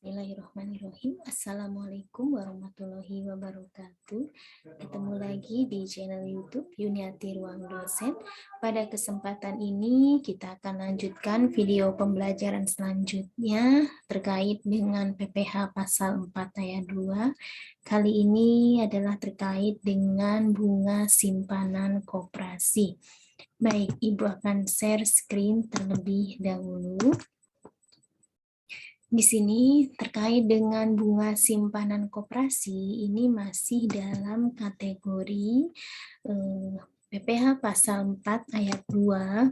Bismillahirrahmanirrahim. Assalamualaikum warahmatullahi wabarakatuh. Ketemu lagi di channel YouTube Yuniati Ruang Dosen. Pada kesempatan ini kita akan lanjutkan video pembelajaran selanjutnya terkait dengan PPh pasal 4 ayat 2. Kali ini adalah terkait dengan bunga simpanan koperasi. Baik, Ibu akan share screen terlebih dahulu. Di sini terkait dengan bunga simpanan koperasi, ini masih dalam kategori PPh pasal 4 ayat 2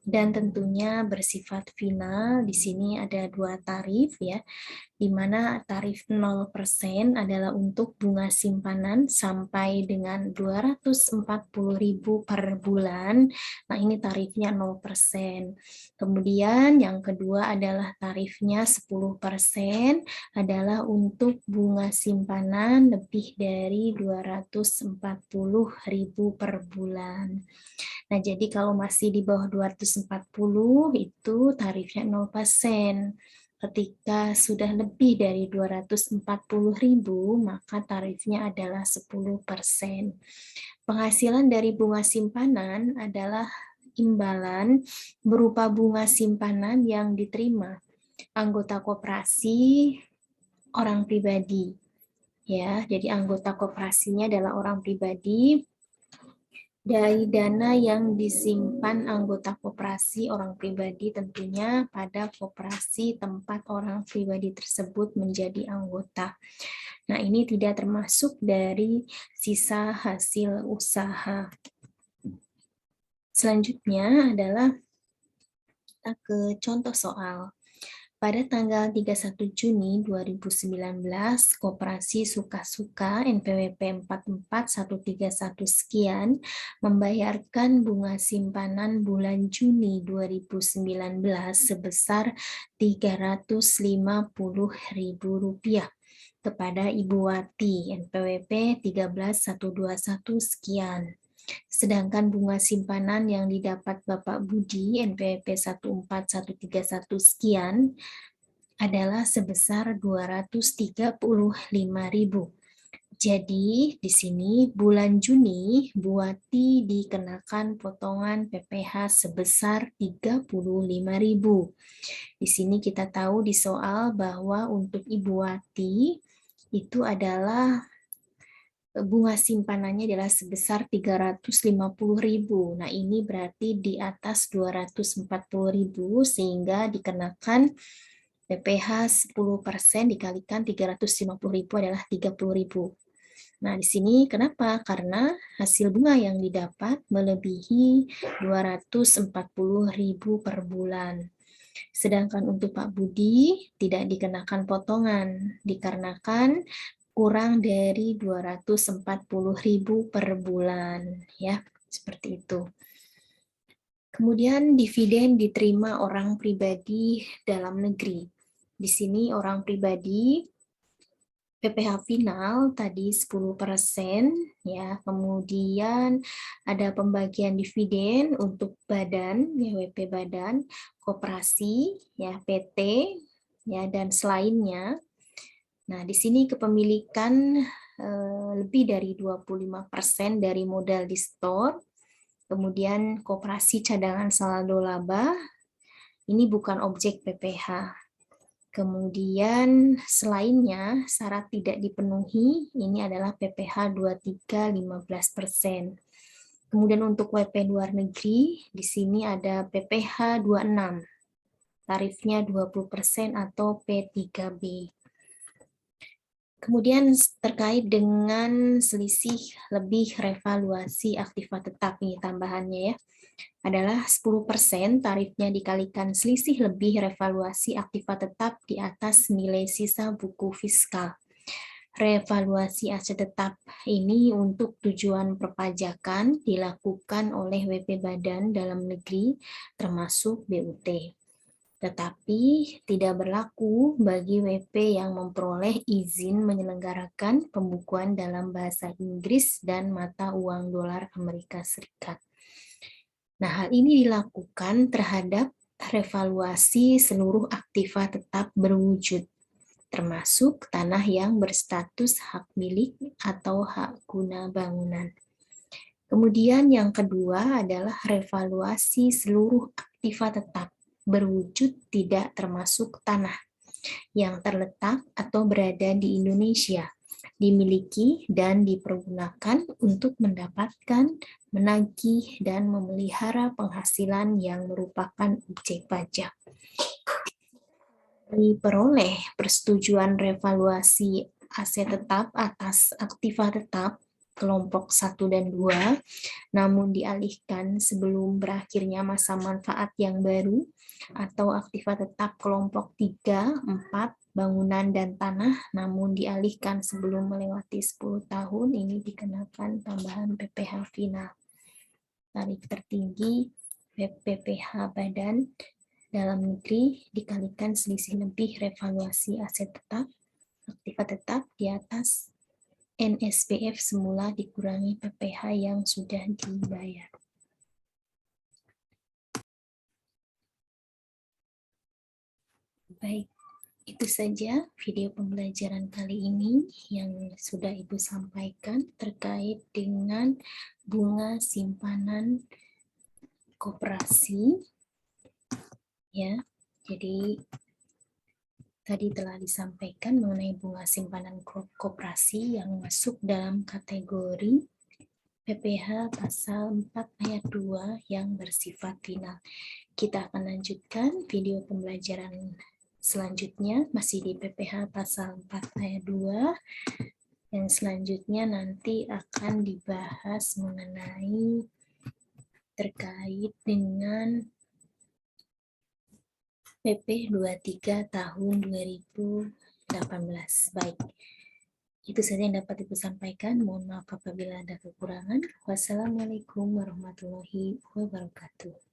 dan tentunya bersifat final. Di sini ada dua tarif ya, di mana tarif 0% adalah untuk bunga simpanan sampai dengan 240.000 per bulan. Nah, ini tarifnya 0%. Kemudian yang kedua adalah tarifnya 10% adalah untuk bunga simpanan lebih dari 240.000 per bulan. Nah, jadi kalau masih di bawah 240 itu tarifnya 0%. Ketika sudah lebih dari 240.000, maka tarifnya adalah 10%. Penghasilan dari bunga simpanan adalah imbalan berupa bunga simpanan yang diterima anggota koperasi orang pribadi. Ya, jadi anggota koperasinya adalah orang pribadi dari dana yang disimpan anggota koperasi orang pribadi tentunya pada koperasi tempat orang pribadi tersebut menjadi anggota. Nah, ini tidak termasuk dari sisa hasil usaha. Selanjutnya adalah kita ke contoh soal. Pada tanggal 31 Juni 2019, Koperasi Suka-Suka NPWP 44131 sekian membayarkan bunga simpanan bulan Juni 2019 sebesar Rp350.000 kepada Ibu Wati NPWP 13121 sekian. Sedangkan bunga simpanan yang didapat Bapak Budi NPWP 14131 sekian adalah sebesar 235.000. Jadi di sini bulan Juni Bu Wati dikenakan potongan PPh sebesar 35.000. Di sini kita tahu di soal bahwa untuk Ibu Wati itu adalah bunga simpanannya adalah sebesar 350.000. Nah, ini berarti di atas 240.000 sehingga dikenakan PPh 10% dikalikan 350.000 adalah 30.000. Nah, di sini kenapa? Karena hasil bunga yang didapat melebihi 240.000 per bulan. Sedangkan untuk Pak Budi tidak dikenakan potongan dikarenakan kurang dari 240.000 per bulan, ya, seperti itu. Kemudian dividen diterima orang pribadi dalam negeri. Di sini orang pribadi PPh final tadi 10%, ya. Kemudian ada pembagian dividen untuk badan, ya, WP badan, koperasi, ya, PT, ya, dan selainnya. Nah, di sini kepemilikan lebih dari 25% dari modal di store, kemudian koperasi cadangan saldo laba, ini bukan objek PPh. Kemudian selainnya syarat tidak dipenuhi, ini adalah PPh 23 15%. Kemudian untuk WP luar negeri, di sini ada PPh 26, tarifnya 20% atau P3B. Kemudian terkait dengan selisih lebih revaluasi aktiva tetap, ini tambahannya ya, adalah 10% tarifnya dikalikan selisih lebih revaluasi aktiva tetap di atas nilai sisa buku fiskal. Revaluasi aset tetap ini untuk tujuan perpajakan dilakukan oleh WP Badan Dalam Negeri termasuk BUT. Tetapi tidak berlaku bagi WP yang memperoleh izin menyelenggarakan pembukuan dalam bahasa Inggris dan mata uang dolar Amerika Serikat. Nah, hal ini dilakukan terhadap revaluasi seluruh aktiva tetap berwujud. termasuk tanah yang berstatus hak milik atau hak guna bangunan. Kemudian yang kedua adalah revaluasi seluruh aktiva tetap berwujud tidak termasuk tanah yang terletak atau berada di Indonesia, dimiliki dan dipergunakan untuk mendapatkan, menagih, dan memelihara penghasilan yang merupakan objek pajak. Diperoleh persetujuan revaluasi aset tetap atas aktiva tetap kelompok 1 dan 2, namun dialihkan sebelum berakhirnya masa manfaat yang baru, atau aktiva tetap kelompok 3, 4, bangunan dan tanah, namun dialihkan sebelum melewati 10 tahun, ini dikenakan tambahan PPh final. Tarif tertinggi PPh badan dalam negeri dikalikan selisih lebih revaluasi aset tetap, aktiva tetap di atas NSPF semula dikurangi PPh yang sudah dibayar. Baik, itu saja video pembelajaran kali ini yang sudah Ibu sampaikan terkait dengan bunga simpanan koperasi. Ya, jadi tadi telah disampaikan mengenai bunga simpanan koperasi yang masuk dalam kategori PPh pasal 4 ayat 2 yang bersifat final. Kita akan lanjutkan video pembelajaran selanjutnya masih di PPh pasal 4 ayat 2. Yang selanjutnya nanti akan dibahas mengenai terkait dengan PP 23 tahun 2018. Baik, itu saja yang dapat Ibu sampaikan. Mohon maaf apabila ada kekurangan. Wassalamualaikum warahmatullahi wabarakatuh.